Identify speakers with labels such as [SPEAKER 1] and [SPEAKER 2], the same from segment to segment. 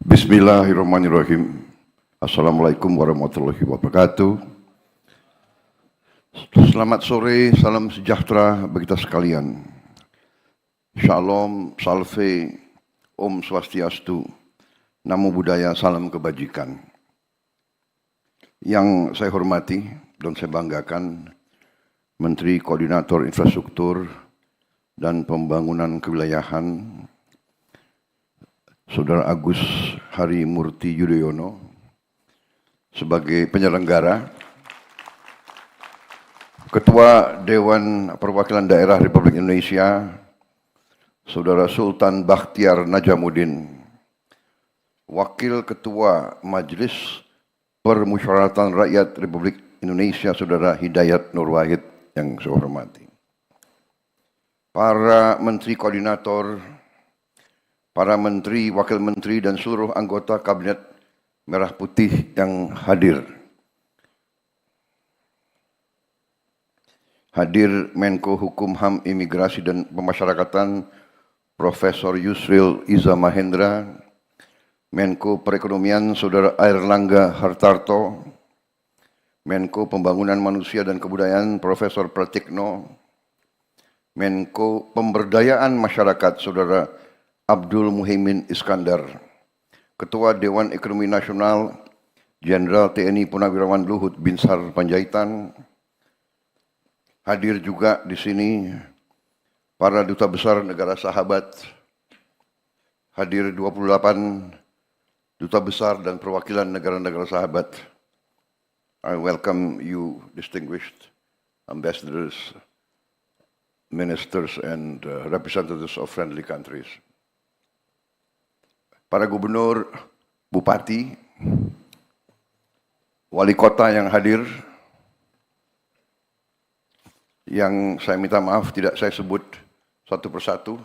[SPEAKER 1] Bismillahirrahmanirrahim. Assalamualaikum warahmatullahi wabarakatuh. Selamat sore, salam sejahtera bagi kita sekalian. Shalom, salve, Om Swastiastu, Namo Buddhaya, salam kebajikan. Yang saya hormati dan saya banggakan, Menteri Koordinator Infrastruktur dan Pembangunan Kewilayahan, Saudara Agus Harimurti Yudhoyono, sebagai penyelenggara, Ketua Dewan Perwakilan Daerah Republik Indonesia, Saudara Sultan Bakhtiar Najamuddin, Wakil Ketua Majelis Permusyawaratan Rakyat Republik Indonesia, Saudara Hidayat Nur Wahid yang saya hormati, para Menteri Koordinator, para Menteri, Wakil Menteri, dan seluruh anggota Kabinet Merah Putih yang hadir. Hadir Menko Hukum HAM Imigrasi dan Pemasyarakatan Profesor Yusril Iza Mahendra, Menko Perekonomian Saudara Airlangga Hartarto, Menko Pembangunan Manusia dan Kebudayaan Profesor Pratikno, Menko Pemberdayaan Masyarakat Saudara Abdul Muhaimin Iskandar, Ketua Dewan Ekonomi Nasional Jenderal TNI Purnawirawan Luhut Binsar Panjaitan. Hadir juga di sini para duta besar negara sahabat, hadir 28 duta besar dan perwakilan negara-negara sahabat. I welcome you, distinguished ambassadors, ministers, and representatives of friendly countries. Para gubernur, bupati, wali kota yang hadir, yang saya minta maaf tidak saya sebut satu persatu.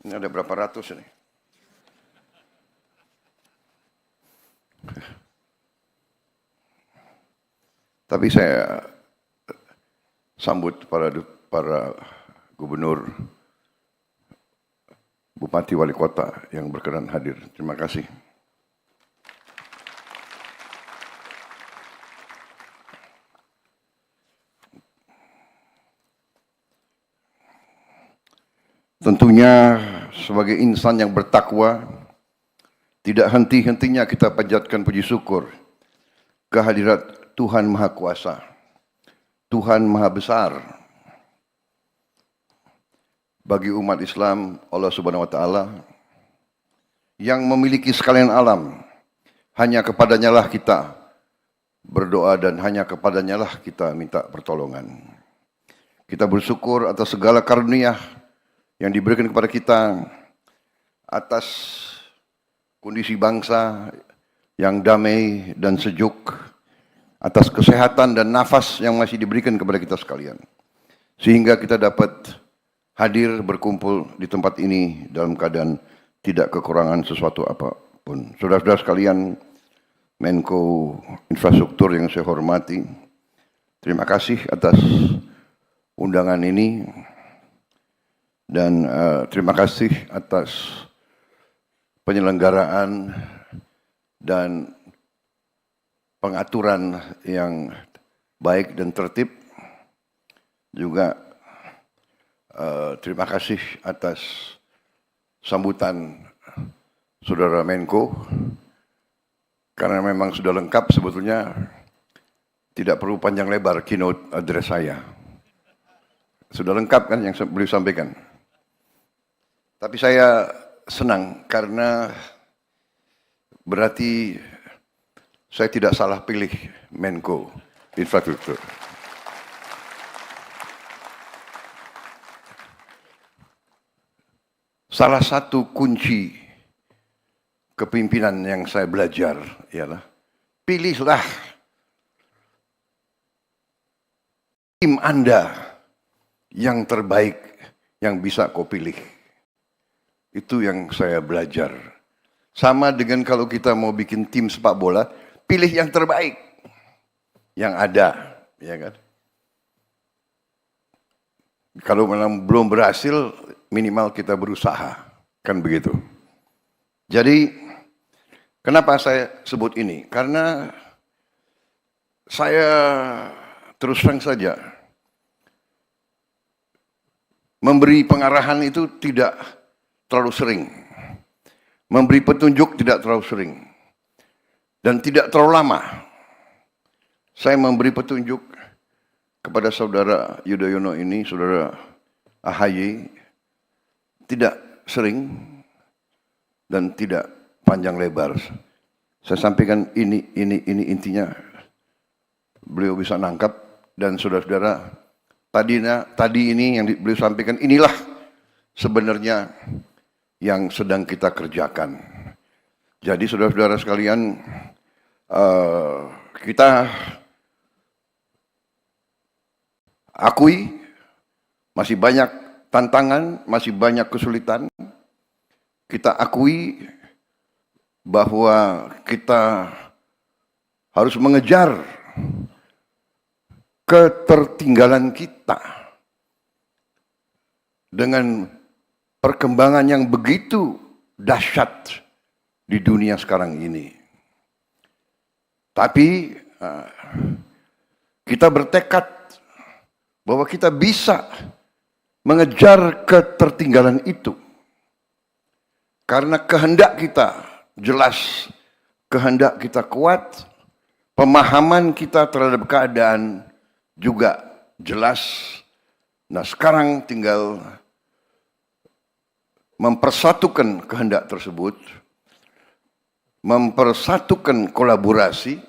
[SPEAKER 1] Ini ada berapa ratus ini? Tapi saya sambut para gubernur, bupati, wali kota yang berkenan hadir. Terima kasih. Tentunya sebagai insan yang bertakwa, tidak henti-hentinya kita panjatkan puji syukur kehadirat Tuhan Maha Kuasa, Tuhan Maha Besar. Bagi umat Islam, Allah Subhanahu wa Ta'ala yang memiliki sekalian alam, hanya kepadanya lah kita berdoa dan hanya kepadanya lah kita minta pertolongan. Kita bersyukur atas segala karunia yang diberikan kepada kita, atas kondisi bangsa yang damai dan sejuk, atas kesehatan dan nafas yang masih diberikan kepada kita sekalian, sehingga kita dapat hadir berkumpul di tempat ini dalam keadaan tidak kekurangan sesuatu apapun. Saudara-saudara sekalian, Menko Infrastruktur yang saya hormati, terima kasih atas undangan ini dan terima kasih atas penyelenggaraan dan pengaturan yang baik dan tertib. Juga terima kasih atas sambutan Saudara Menko, karena memang sudah lengkap sebetulnya, tidak perlu panjang lebar keynote address saya. Sudah lengkap kan yang beliau sampaikan. Tapi saya senang karena berarti saya tidak salah pilih Menko Infrastruktur. Salah satu kunci kepemimpinan yang saya belajar ialah pilihlah tim Anda yang terbaik yang bisa kau pilih. Itu yang saya belajar. Sama dengan kalau kita mau bikin tim sepak bola, pilih yang terbaik yang ada, ya kan? Kalau memang belum berhasil, minimal kita berusaha. Kan begitu. Jadi, kenapa saya sebut ini? Karena saya terus terang saja memberi pengarahan itu tidak terlalu sering. Memberi petunjuk tidak terlalu sering. Dan tidak terlalu lama. Saya memberi petunjuk kepada saudara Yudhoyono ini, saudara AHY, tidak sering dan tidak panjang lebar. Saya sampaikan ini intinya. Beliau bisa nangkap dan saudara-saudara tadi ini yang beliau sampaikan inilah sebenarnya yang sedang kita kerjakan. Jadi saudara-saudara sekalian, kita akui masih banyak tantangan, masih banyak kesulitan. Kita akui bahwa kita harus mengejar ketertinggalan kita dengan perkembangan yang begitu dahsyat di dunia sekarang ini. Tapi kita bertekad bahwa kita bisa mengejar ketertinggalan itu. Karena kehendak kita jelas, kehendak kita kuat, pemahaman kita terhadap keadaan juga jelas. Nah, sekarang tinggal mempersatukan kehendak tersebut, mempersatukan kolaborasi,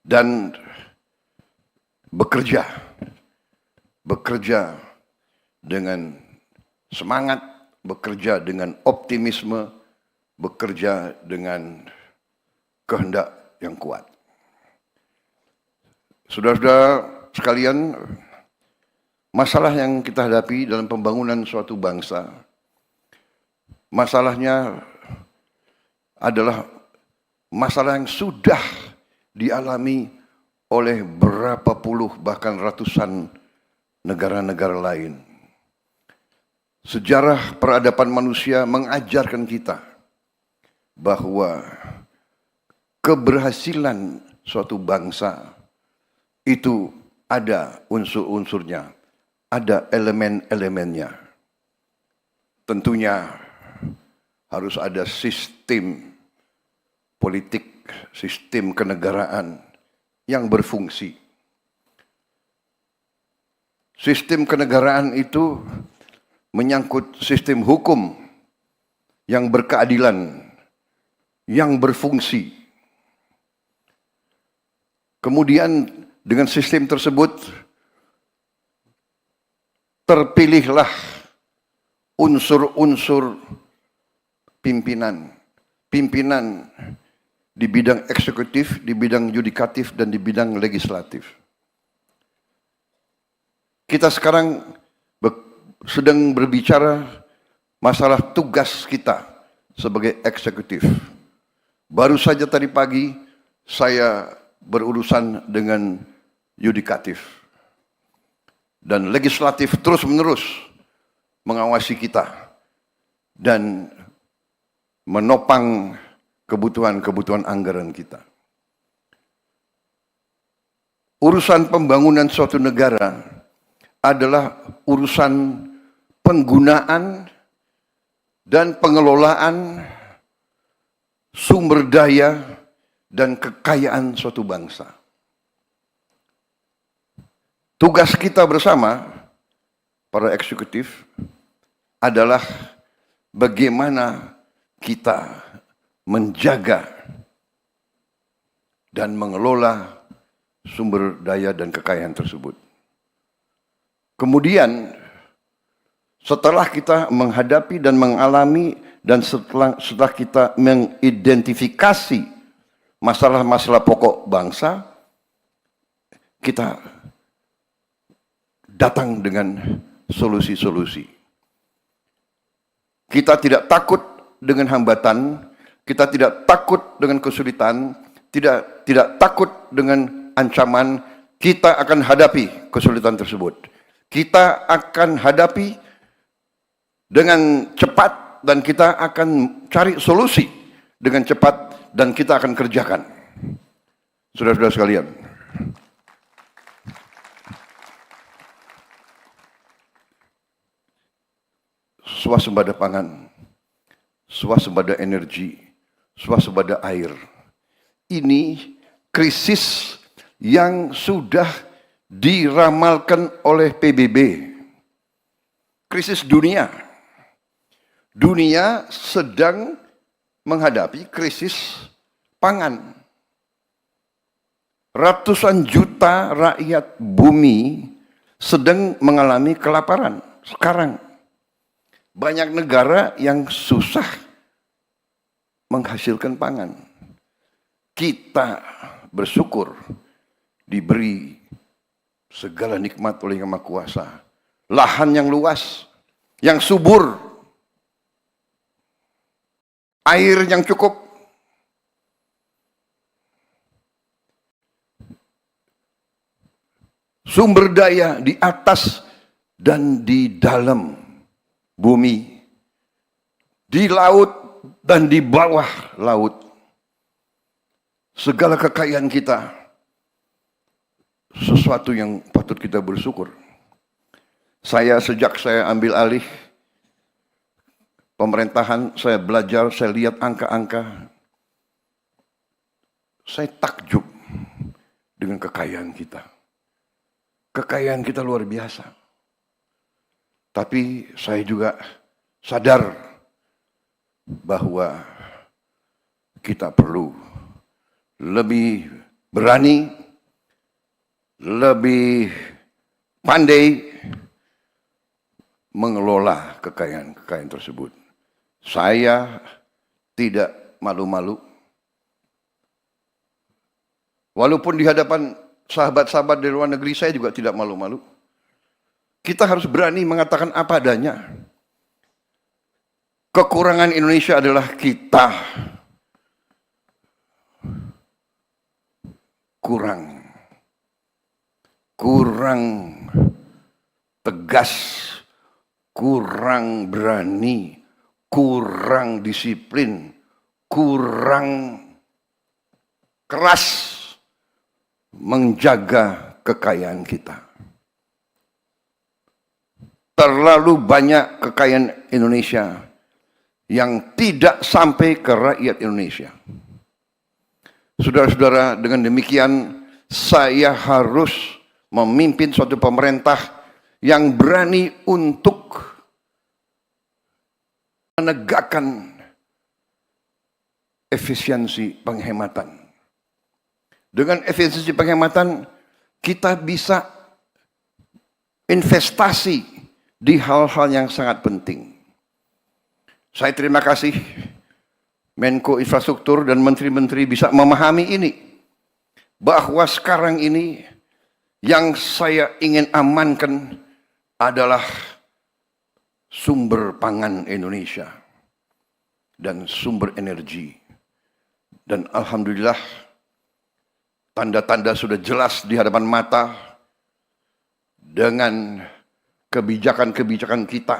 [SPEAKER 1] dan bekerja dengan semangat, bekerja dengan optimisme, bekerja dengan kehendak yang kuat. Saudara-saudara sekalian, masalah yang kita hadapi dalam pembangunan suatu bangsa, masalahnya adalah masalah yang sudah dialami oleh berapa puluh bahkan ratusan negara-negara lain. Sejarah peradaban manusia mengajarkan kita bahwa keberhasilan suatu bangsa itu ada unsur-unsurnya, ada elemen-elemennya. Tentunya harus ada sistem politik, sistem kenegaraan yang berfungsi. Sistem kenegaraan itu menyangkut sistem hukum yang berkeadilan, yang berfungsi. Kemudian dengan sistem tersebut terpilihlah unsur-unsur pimpinan di bidang eksekutif, di bidang yudikatif, dan di bidang legislatif. Kita sekarang sedang berbicara masalah tugas kita sebagai eksekutif. Baru saja tadi pagi saya berurusan dengan yudikatif. Dan legislatif terus-menerus mengawasi kita dan menopang kebutuhan-kebutuhan anggaran kita. Urusan pembangunan suatu negara adalah urusan penggunaan dan pengelolaan sumber daya dan kekayaan suatu bangsa. Tugas kita bersama, para eksekutif, adalah bagaimana kita menjaga dan mengelola sumber daya dan kekayaan tersebut. Kemudian, setelah kita menghadapi dan mengalami dan setelah kita mengidentifikasi masalah-masalah pokok bangsa, kita datang dengan solusi-solusi. Kita tidak takut dengan hambatan, kita tidak takut dengan kesulitan, tidak takut dengan ancaman. Kita akan hadapi kesulitan tersebut. Kita akan hadapi dengan cepat dan kita akan cari solusi dengan cepat dan kita akan kerjakan. Saudara-saudara sekalian, swasembada pangan, swasembada energi, swasembada air. Ini krisis yang sudah diramalkan oleh PBB. Krisis dunia. Dunia sedang menghadapi krisis pangan. Ratusan juta rakyat bumi sedang mengalami kelaparan sekarang. Banyak negara yang susah menghasilkan pangan. Kita bersyukur diberi segala nikmat oleh Yang Maha Kuasa. Lahan yang luas, yang subur, air yang cukup, sumber daya di atas dan di dalam bumi, di laut dan di bawah laut. Segala kekayaan kita, sesuatu yang patut kita bersyukur. Sejak saya ambil alih pemerintahan, saya belajar, saya lihat angka-angka. Saya takjub dengan kekayaan kita. Kekayaan kita luar biasa. Tapi saya juga sadar bahwa kita perlu lebih berani, lebih pandai mengelola kekayaan-kekayaan tersebut. Saya tidak malu-malu. Walaupun di hadapan sahabat-sahabat di luar negeri, saya juga tidak malu-malu. Kita harus berani mengatakan apa adanya. Kekurangan Indonesia adalah kita kurang tegas, kurang berani, kurang disiplin, kurang keras menjaga kekayaan kita. Terlalu banyak kekayaan Indonesia yang tidak sampai ke rakyat Indonesia. Saudara-saudara, dengan demikian saya harus memimpin suatu pemerintah yang berani untuk menegakkan efisiensi penghematan. Dengan efisiensi penghematan, kita bisa investasi di hal-hal yang sangat penting. Saya terima kasih Menko Infrastruktur dan menteri-menteri bisa memahami ini. Bahwa sekarang ini yang saya ingin amankan adalah sumber pangan Indonesia dan sumber energi. Dan alhamdulillah tanda-tanda sudah jelas di hadapan mata dengan kebijakan-kebijakan kita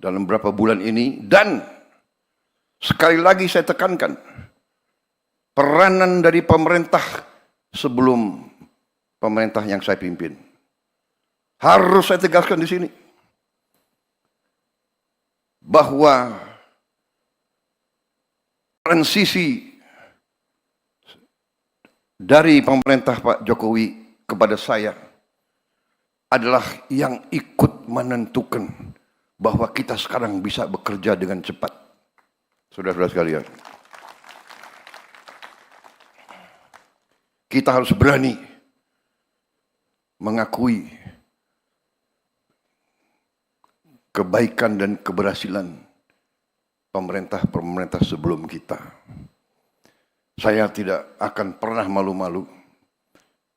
[SPEAKER 1] dalam beberapa bulan ini. Dan sekali lagi saya tekankan, peranan dari pemerintah sebelum pemerintah yang saya pimpin. Harus saya tegaskan di sini bahwa transisi dari pemerintah Pak Jokowi kepada saya adalah yang ikut menentukan bahwa kita sekarang bisa bekerja dengan cepat. Saudara-saudara sekalian, kita harus berani mengakui kebaikan dan keberhasilan pemerintah-pemerintah sebelum kita. Saya tidak akan pernah malu-malu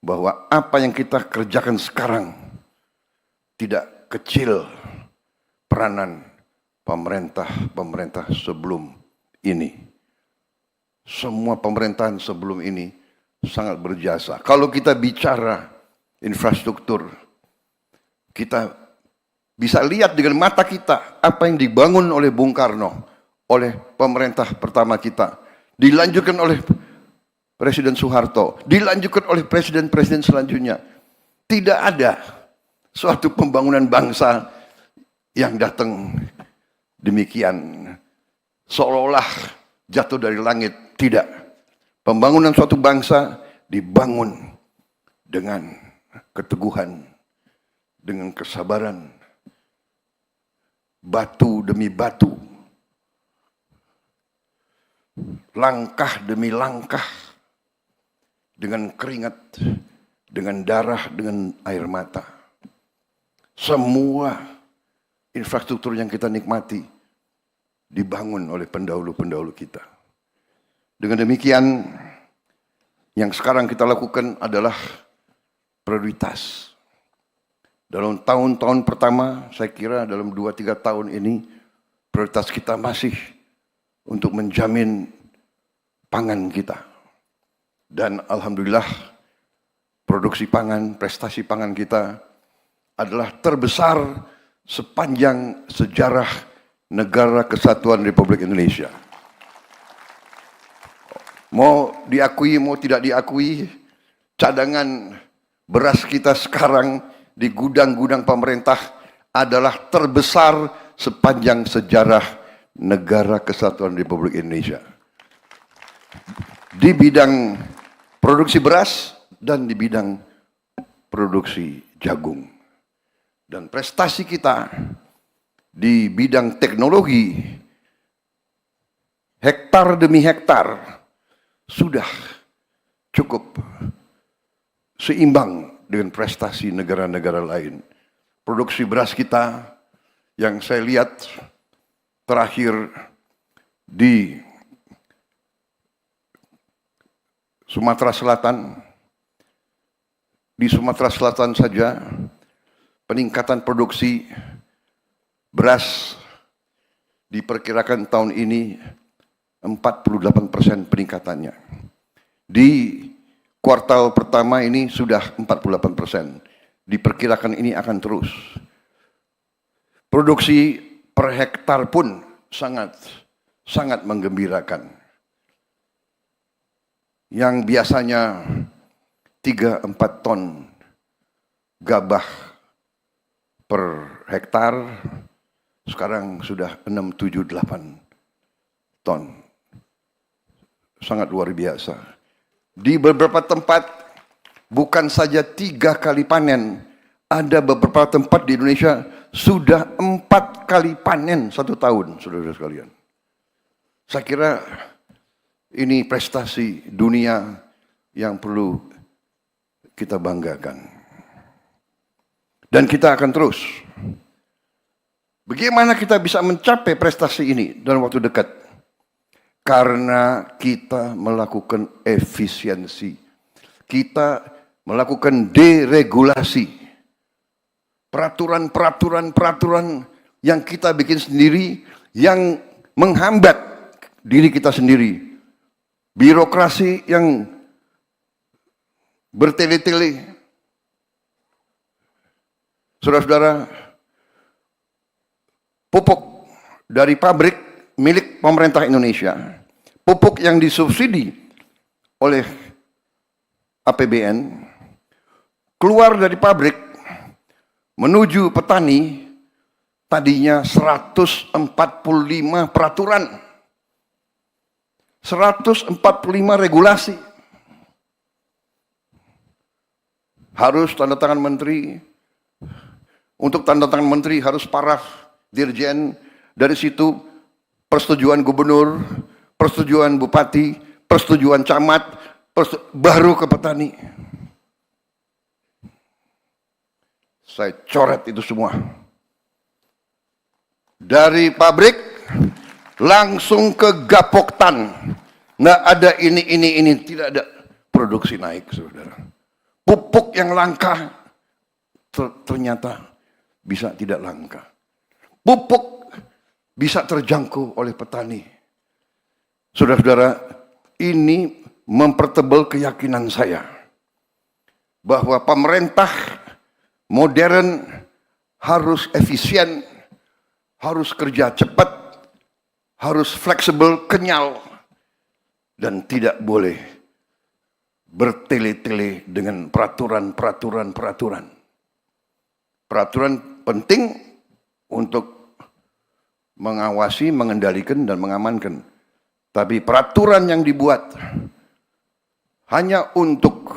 [SPEAKER 1] bahwa apa yang kita kerjakan sekarang tidak kecil peranan pemerintah-pemerintah sebelum ini. Semua pemerintahan sebelum ini sangat berjasa. Kalau kita bicara infrastruktur, kita bisa lihat dengan mata kita apa yang dibangun oleh Bung Karno, oleh pemerintah pertama kita, dilanjutkan oleh Presiden Soeharto, dilanjutkan oleh presiden-presiden selanjutnya. Tidak ada suatu pembangunan bangsa yang datang demikian, seolah-olah jatuh dari langit. Tidak. Pembangunan suatu bangsa dibangun dengan keteguhan, dengan kesabaran, batu demi batu, langkah demi langkah, dengan keringat, dengan darah, dengan air mata. Semua infrastruktur yang kita nikmati dibangun oleh pendahulu-pendahulu kita. Dengan demikian, yang sekarang kita lakukan adalah prioritas. Dalam tahun-tahun pertama, saya kira dalam 2-3 tahun ini, prioritas kita masih untuk menjamin pangan kita. Dan alhamdulillah, produksi pangan, prestasi pangan kita adalah terbesar sepanjang sejarah Negara Kesatuan Republik Indonesia. Mau diakui, mau tidak diakui, cadangan beras kita sekarang di gudang-gudang pemerintah adalah terbesar sepanjang sejarah Negara Kesatuan Republik Indonesia. Di bidang produksi beras dan di bidang produksi jagung. Dan prestasi kita di bidang teknologi, hektar demi hektar, sudah cukup seimbang dengan prestasi negara-negara lain. Produksi beras kita yang saya lihat terakhir di Sumatera Selatan, di Sumatera Selatan saja peningkatan produksi beras diperkirakan tahun ini 48% peningkatannya. Di kuartal pertama ini sudah 48%. Diperkirakan ini akan terus. Produksi per hektar pun sangat menggembirakan. Yang biasanya 3-4 ton gabah per hektar, sekarang sudah 6-7-8 ton. Sangat luar biasa. Di beberapa tempat bukan saja 3 kali panen, ada beberapa tempat di Indonesia sudah 4 kali panen 1 tahun, saudara-saudara sekalian. Saya kira ini prestasi dunia yang perlu kita banggakan. Dan kita akan terus. Bagaimana kita bisa mencapai prestasi ini dalam waktu dekat? Karena kita melakukan efisiensi. Kita melakukan deregulasi. Peraturan yang kita bikin sendiri yang menghambat diri kita sendiri. Birokrasi yang bertele-tele. Saudara-saudara, pupuk dari pabrik milik pemerintah Indonesia, pupuk yang disubsidi oleh APBN, keluar dari pabrik menuju petani, tadinya 145 peraturan, 145 regulasi. Harus tanda tangan menteri, untuk tanda tangan menteri harus paraf dirjen, dari situ persetujuan gubernur, persetujuan bupati, persetujuan camat, baru ke petani. Saya coret itu semua. Dari pabrik langsung ke Gapoktan. Nggak ada ini, tidak ada. Produksi naik, saudara. Pupuk yang langka ternyata bisa tidak langka. Pupuk bisa terjangkau oleh petani. Saudara-saudara, ini mempertebal keyakinan saya bahwa pemerintah modern harus efisien, harus kerja cepat, harus fleksibel, kenyal, dan tidak boleh bertele-tele dengan peraturan. Peraturan penting untuk mengawasi, mengendalikan, dan mengamankan. Tapi peraturan yang dibuat hanya untuk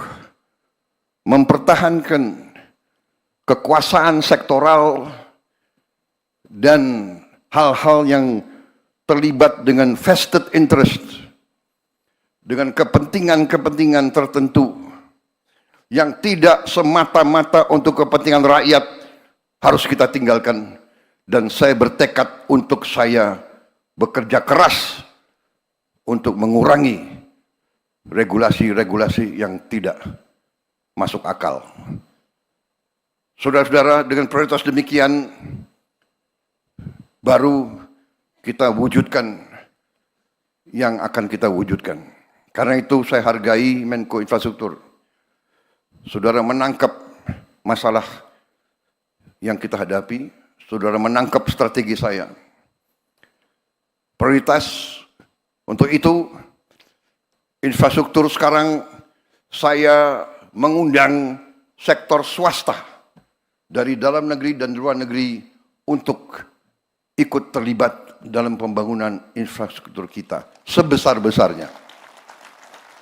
[SPEAKER 1] mempertahankan kekuasaan sektoral dan hal-hal yang terlibat dengan vested interest, dengan kepentingan-kepentingan tertentu yang tidak semata-mata untuk kepentingan rakyat harus kita tinggalkan. Dan saya bertekad untuk saya bekerja keras untuk mengurangi regulasi-regulasi yang tidak masuk akal. Saudara-saudara, dengan prioritas demikian, baru kita wujudkan yang akan kita wujudkan. Karena itu saya hargai Menko Infrastruktur. Saudara menangkap masalah yang kita hadapi, saudara menangkap strategi saya. Prioritas untuk itu, infrastruktur sekarang saya mengundang sektor swasta dari dalam negeri dan luar negeri untuk ikut terlibat dalam pembangunan infrastruktur kita sebesar-besarnya.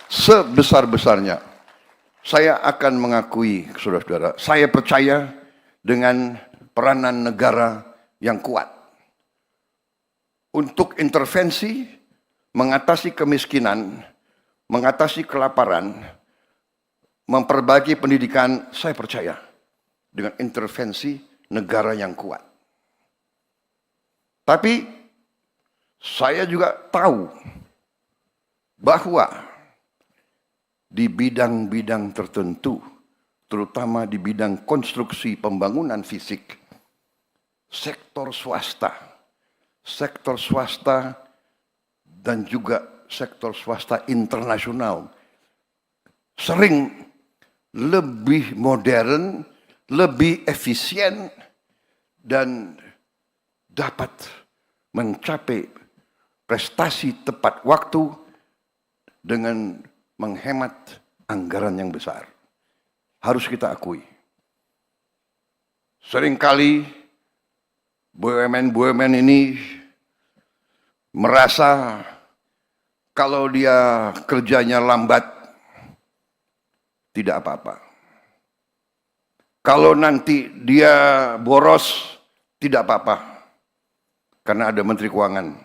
[SPEAKER 1] Sebesar-besarnya. Saya akan mengakui, saudara-saudara, saya percaya dengan peranan negara yang kuat untuk intervensi, mengatasi kemiskinan, mengatasi kelaparan, memperbaiki pendidikan. Saya percaya dengan intervensi negara yang kuat. Tapi saya juga tahu bahwa di bidang-bidang tertentu, terutama di bidang konstruksi pembangunan fisik, sektor swasta dan juga sektor swasta internasional sering lebih modern, lebih efisien, dan dapat mencapai prestasi tepat waktu dengan menghemat anggaran yang besar. Harus kita akui. Seringkali BUMN ini merasa kalau dia kerjanya lambat, tidak apa-apa. Kalau nanti dia boros, tidak apa-apa. Karena ada Menteri Keuangan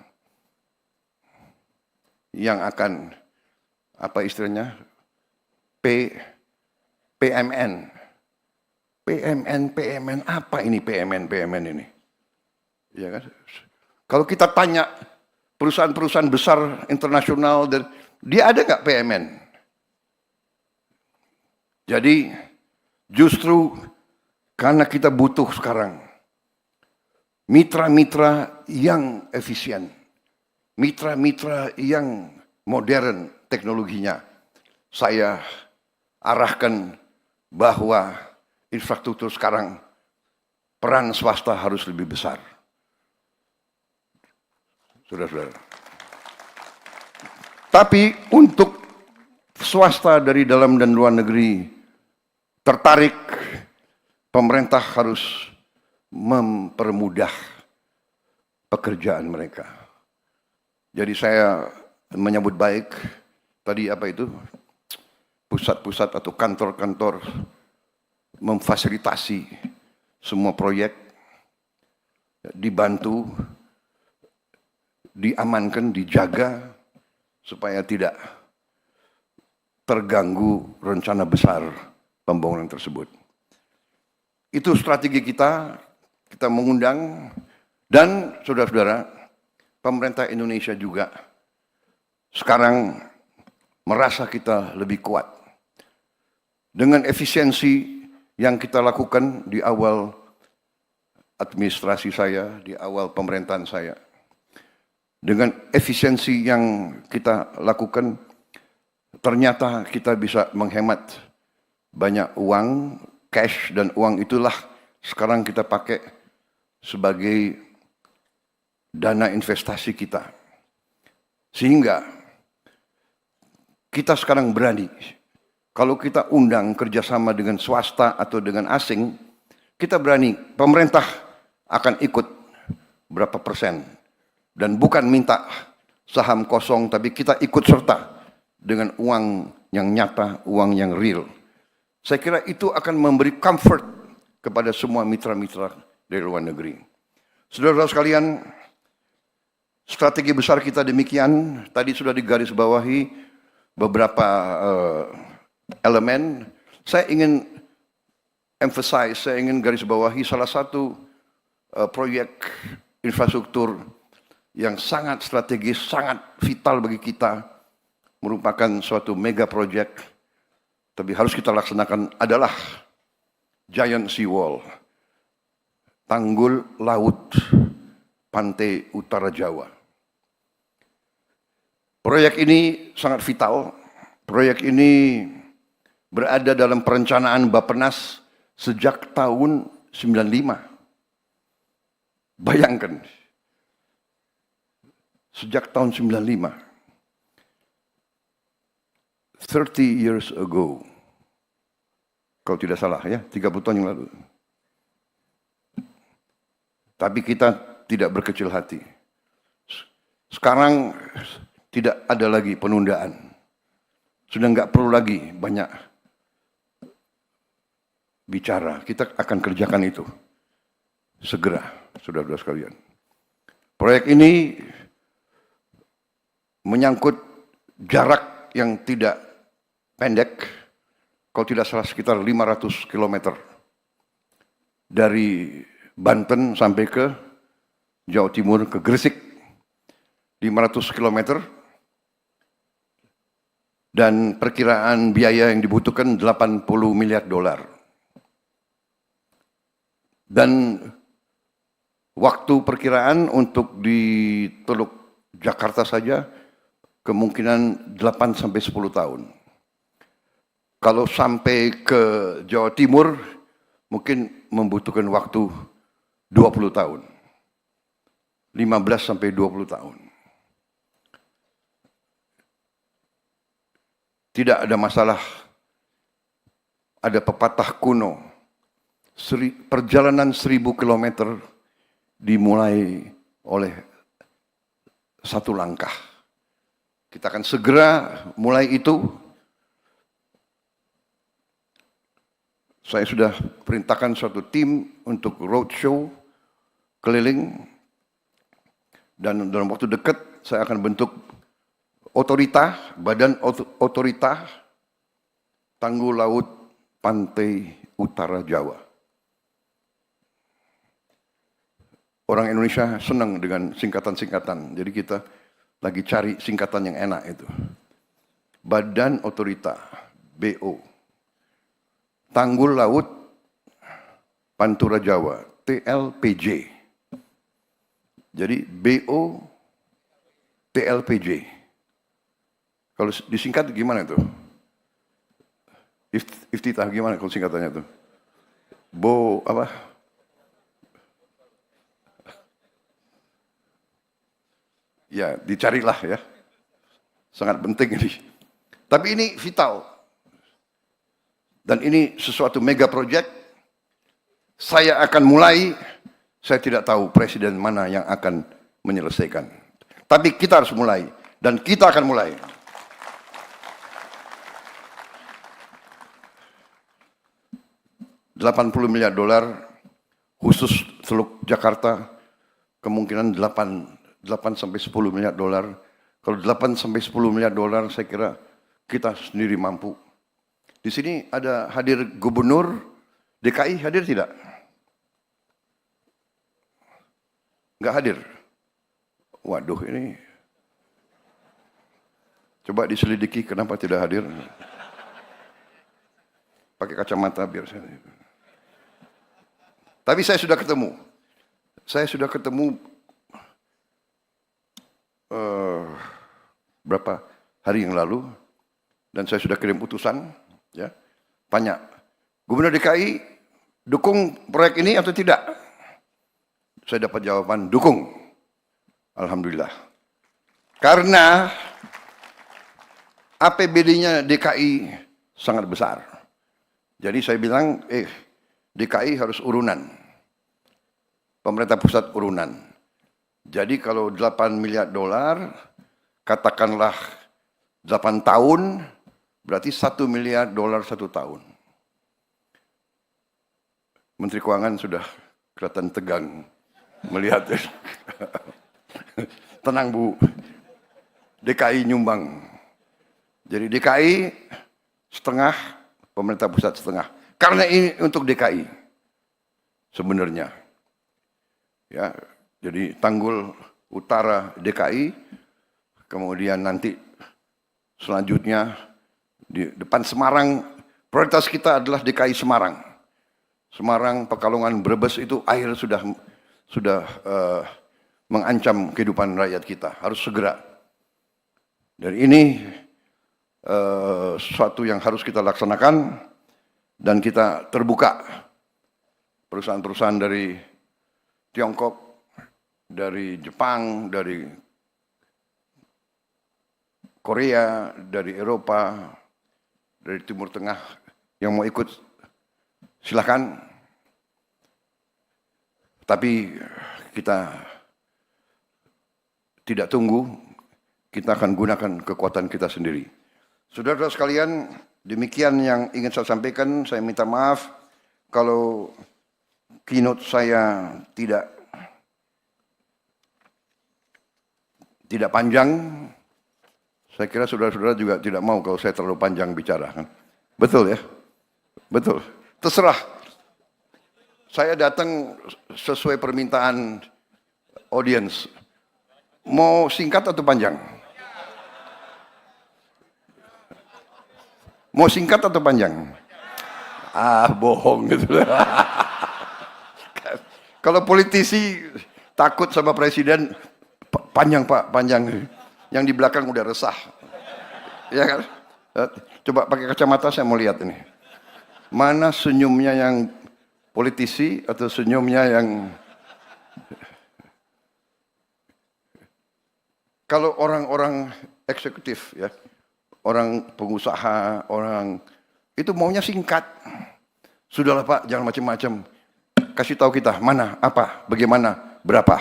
[SPEAKER 1] yang akan, apa istilahnya, PMN. PMN, apa ini PMN ini? Ya kan? Kalau kita tanya perusahaan-perusahaan besar internasional, dia ada nggak PMN? Jadi justru karena kita butuh sekarang mitra-mitra yang efisien, mitra-mitra yang modern teknologinya, saya arahkan bahwa infrastruktur sekarang peran swasta harus lebih besar. Saudara-saudara. Tapi untuk swasta dari dalam dan luar negeri tertarik, pemerintah harus mempermudah pekerjaan mereka. Jadi saya menyambut baik tadi apa itu, pusat-pusat atau kantor-kantor memfasilitasi semua proyek, dibantu, diamankan, dijaga supaya tidak terganggu rencana besar pembangunan tersebut. Itu strategi kita mengundang, dan saudara-saudara, pemerintah Indonesia juga sekarang merasa kita lebih kuat. Dengan efisiensi yang kita lakukan di awal administrasi saya, di awal pemerintahan saya, dengan efisiensi yang kita lakukan, ternyata kita bisa menghemat banyak uang, cash, dan uang itulah sekarang kita pakai sebagai dana investasi kita. Sehingga kita sekarang berani, kalau kita undang kerjasama dengan swasta atau dengan asing, kita berani, pemerintah akan ikut berapa persen. Dan bukan minta saham kosong, tapi kita ikut serta dengan uang yang nyata, uang yang real. Saya kira itu akan memberi comfort kepada semua mitra-mitra dari luar negeri. Saudara-saudara sekalian, strategi besar kita demikian, tadi sudah digarisbawahi beberapa elemen. Saya ingin emphasize, saya ingin garisbawahi salah satu proyek infrastruktur yang sangat strategis, sangat vital bagi kita, merupakan suatu mega project, tapi harus kita laksanakan adalah Giant Sea Wall, tanggul laut pantai utara Jawa. Proyek ini sangat vital. Proyek ini berada dalam perencanaan Bappenas sejak tahun 95. Bayangkan, sejak tahun 95. 30 years ago. Kalau tidak salah ya, 30 tahun yang lalu. Tapi kita tidak berkecil hati. Sekarang tidak ada lagi penundaan. Sudah nggak perlu lagi banyak bicara. Kita akan kerjakan itu segera, saudara-saudara sekalian. Proyek ini menyangkut jarak yang tidak pendek, kalau tidak salah sekitar 500 km dari Banten sampai ke Jawa Timur, ke Gresik, 500 km, dan perkiraan biaya yang dibutuhkan 80 miliar dolar. Dan waktu perkiraan untuk di Teluk Jakarta saja kemungkinan 8 sampai 10 tahun. Kalau sampai ke Jawa Timur mungkin membutuhkan waktu 20 tahun. 15 sampai 20 tahun. Tidak ada masalah. Ada pepatah kuno. Perjalanan 1000 kilometer dimulai oleh satu langkah. Kita akan segera mulai itu. Saya sudah perintahkan suatu tim untuk roadshow keliling, dan dalam waktu dekat saya akan bentuk otorita, badan otorita Tanggul Laut Pantai Utara Jawa. Orang Indonesia senang dengan singkatan-singkatan, jadi kita lagi cari singkatan yang enak itu. Badan Otorita, BO. Tanggul Laut Pantura Jawa, TLPJ. Jadi BO TLPJ. Kalau disingkat gimana itu? Iftitah gimana kalau singkatannya itu? Bo apa? Ya, dicarilah ya. Sangat penting ini. Tapi ini vital. Dan ini sesuatu mega project. Saya akan mulai, saya tidak tahu presiden mana yang akan menyelesaikan. Tapi kita harus mulai, dan kita akan mulai. $80 miliar khusus Teluk Jakarta, kemungkinan 8 sampai 10 miliar dolar. Kalau 8 sampai 10 miliar dolar, saya kira kita sendiri mampu. Di sini ada hadir Gubernur DKI, hadir tidak? Enggak hadir? Waduh, ini coba diselidiki kenapa tidak hadir. Pakai kacamata biar saya. Tapi saya sudah ketemu. Saya sudah ketemu berapa hari yang lalu, dan saya sudah kirim utusan. Ya, tanya, Gubernur DKI dukung proyek ini atau tidak? Saya dapat jawaban dukung. Alhamdulillah. Karena APBD-nya DKI sangat besar. Jadi saya bilang, DKI harus urunan. Pemerintah pusat urunan. Jadi kalau 8 miliar dolar, katakanlah 8 tahun, berarti 1 miliar dolar 1 tahun. Menteri Keuangan sudah kelihatan tegang melihat. Tenang Bu, DKI nyumbang. Jadi DKI setengah, pemerintah pusat setengah. Karena ini untuk DKI sebenarnya. Ya, jadi Tanggul Utara DKI, kemudian nanti selanjutnya di depan Semarang, prioritas kita adalah DKI Semarang. Semarang, Pekalongan, Brebes itu air sudah mengancam kehidupan rakyat kita, harus segera. Dan ini sesuatu yang harus kita laksanakan dan kita terbuka. Perusahaan-perusahaan dari Tiongkok, dari Jepang, dari Korea, dari Eropa, dari Timur Tengah yang mau ikut silakan. Tapi kita tidak tunggu, kita akan gunakan kekuatan kita sendiri. Saudara-saudara sekalian, demikian yang ingin saya sampaikan. Saya minta maaf kalau keynote saya tidak panjang. Saya kira saudara-saudara juga tidak mau kalau saya terlalu panjang bicara. Betul ya? Betul. Terserah. Saya datang sesuai permintaan audiens. Mau singkat atau panjang? Mau singkat atau panjang? Bohong gitu. Kalau politisi takut sama presiden, panjang Pak, panjang. Yang di belakang udah resah. Ya kan? Coba pakai kacamata saya mau lihat ini. Mana senyumnya yang politisi atau senyumnya yang... Kalau orang-orang eksekutif ya, orang pengusaha, orang itu maunya singkat. Sudahlah Pak, jangan macam-macam. Kasih tahu kita mana, apa, bagaimana, berapa.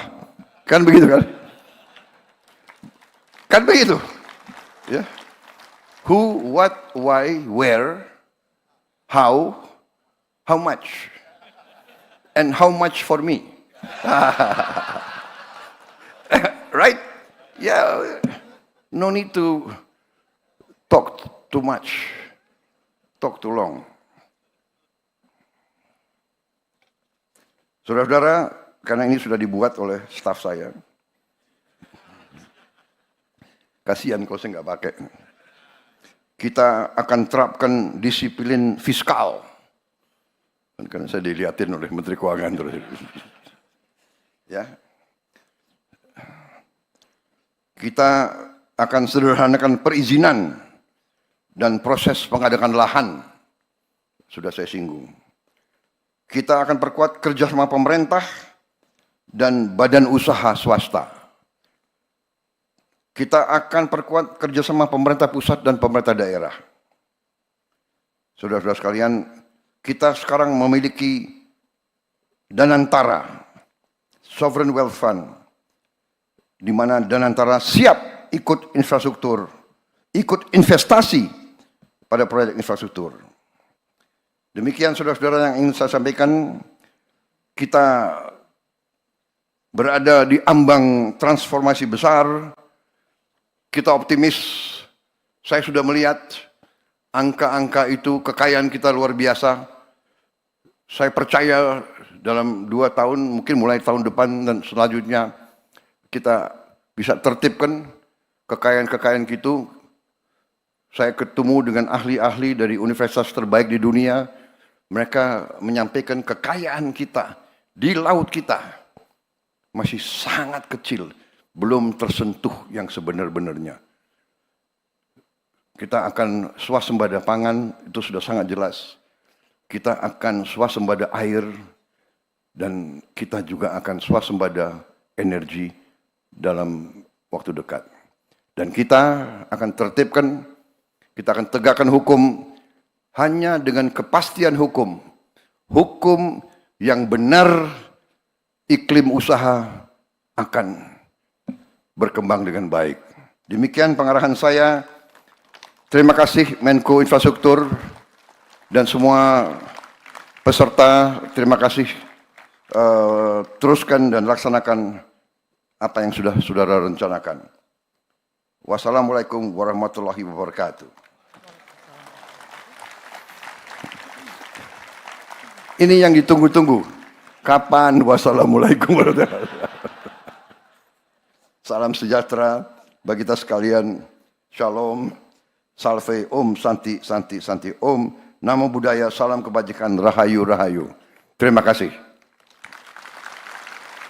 [SPEAKER 1] Kan begitu kan? Kan begitu. Ya. Who, what, why, where, how much, and how much for me. Right? Yeah, no need to talk too much, talk too long. Saudara-saudara, karena ini sudah dibuat oleh staf saya, kasihan kalau saya nggak pakai. Kita akan terapkan disiplin fiskal. Karena saya dilihatin oleh Menteri Keuangan terus. Ya. Kita akan sederhanakan perizinan dan proses pengadaan lahan. Sudah saya singgung. Kita akan perkuat kerjasama pemerintah dan badan usaha swasta. Kita akan perkuat kerjasama pemerintah pusat dan pemerintah daerah. Saudara-saudara sekalian, kita sekarang memiliki Danantara, Sovereign Wealth Fund, di mana Danantara siap ikut infrastruktur, ikut investasi pada proyek infrastruktur. Demikian saudara-saudara yang ingin saya sampaikan, kita berada di ambang transformasi besar, kita optimis. Saya sudah melihat angka-angka itu, kekayaan kita luar biasa. Saya percaya dalam 2 tahun, mungkin mulai tahun depan dan selanjutnya, kita bisa tertibkan kekayaan-kekayaan itu. Saya ketemu dengan ahli-ahli dari universitas terbaik di dunia. Mereka menyampaikan kekayaan kita di laut kita masih sangat kecil, belum tersentuh yang sebenar-benarnya. Kita akan swasembada pangan, itu sudah sangat jelas. kita akan swasembada air, dan kita juga akan swasembada energi dalam waktu dekat. Dan kita akan tertibkan, kita akan tegakkan hukum hanya dengan kepastian hukum. Hukum yang benar, iklim usaha akan berkembang dengan baik. Demikian pengarahan saya. Terima kasih Menko Infrastruktur dan semua peserta. Terima kasih. Teruskan dan laksanakan apa yang sudah saudara rencanakan. Wassalamualaikum warahmatullahi wabarakatuh. Ini yang ditunggu-tunggu. Kapan? Wassalamualaikum warahmatullahi wabarakatuh. Salam sejahtera bagi kita sekalian. Shalom, salve, om, santi, santi, santi, om. Namo Buddhaya, salam kebajikan, rahayu, rahayu. Terima kasih.